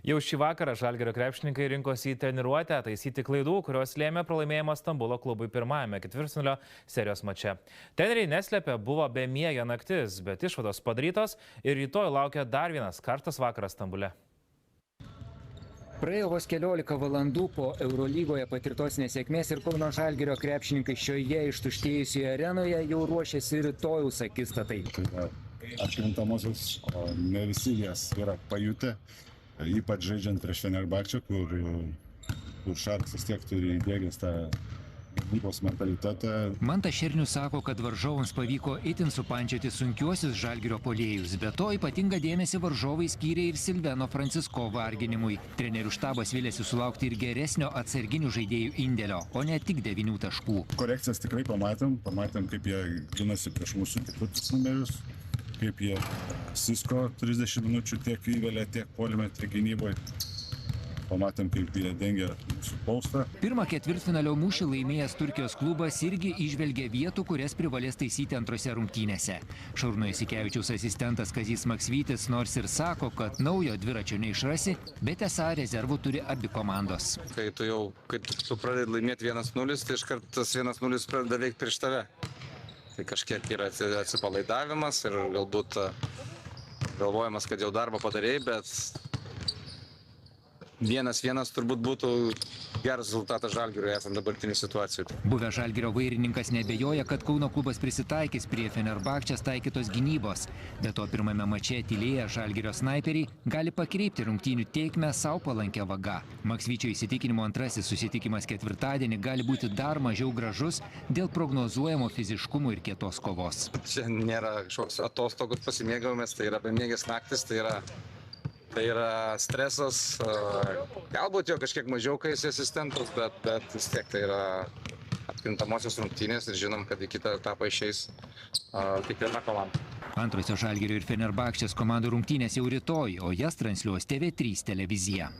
Jau šį vakarą Žalgirio krepšininkai rinkosi į treniruotę, taisyti klaidų, kurios lėmė pralaimėjimą Stambulo klubui pirmajame ketvirtfinalio serijos mače. Treneriai neslėpė, buvo bemiegė naktis, bet išvados padarytos ir rytoj laukia dar vienas karštas vakaras Stambule. Praėjo vos 15 valandų po Eurolygoje patirtos nesėkmės ir Kauno Žalgirio krepšininkai šioje ištuštėjusioje arenoje jau ruošiasi rytojaus akistatai. Atkrintamosios, o ne visi jas yra pajutę, ypač žaidžiant prieš Fenerbahčę, kur Šarkas vis tiek turi įdiegęs tą gynybos mentalitetą. Mantas Šernius sako, kad varžovams pavyko itin supančioti sunkiuosius Žalgirio puolėjus, be to ypatingą dėmesį varžovai skyrė ir Silveno Francisko varginimui. Trenerių štabas vylėsi sulaukti ir geresnio atsarginių žaidėjų indėlio, o ne tik 9 taškų. Korekcijas tikrai pamatėm, kaip jie ginasi prieš mūsų kitus numerius, kaip jie Sisko 30 minučių tiek įvelė, tiek puolime, tiek gynyboje. Pamatėm, kaip jie dengia mūsų paustą. Pirmą ketvirtfinalio mūšį laimėjęs Turkijos klubas irgi įžvelgia vietų, kurias privalės taisyti antrose rungtynėse. Šarūno Jasikevičiaus asistentas Kazys Maksvytis nors ir sako, kad naujo dviračio neišrasi, bet esą rezervų turi abi komandos. Kai tu pradedi laimėti 1-0, tai iškart tas 1-0 pradeda veikti prieš tave. Tai kažkiek yra atsipalaidavimas ir galbūt galvojimas, kad jau darbą padarėjai, bet 1-1 turbūt būtų geras rezultatas Žalgiriui esant dabartinių situacijų. Buvęs Žalgirio vairininkas neabejoja, kad Kauno klubas prisitaikys prie Fenerbahčės taikytos gynybos. Be to pirmame mače tylėję Žalgirio snaiperiai gali pakreipti rungtynių teikmę savo palankę vagą. Maksvyčio įsitikinimu antrasis susitikimas ketvirtadienį gali būti dar mažiau gražus dėl prognozuojamo fiziškumo ir kietos kovos. Čia nėra kažkoks atostogų pasimėgavimas, tai yra bemiegės naktis, tai yra stresas, galbūt jo kažkiek mažiau, kai esi asistentas, bet vis tiek tai yra atkrintamosios rungtynės ir žinom, kad į kitą etapą išeis kiekviena komanda. Antrosios Žalgirio ir Fenerbahčės komandų rungtynės jau rytoj, o jas transliuos TV3 televizija.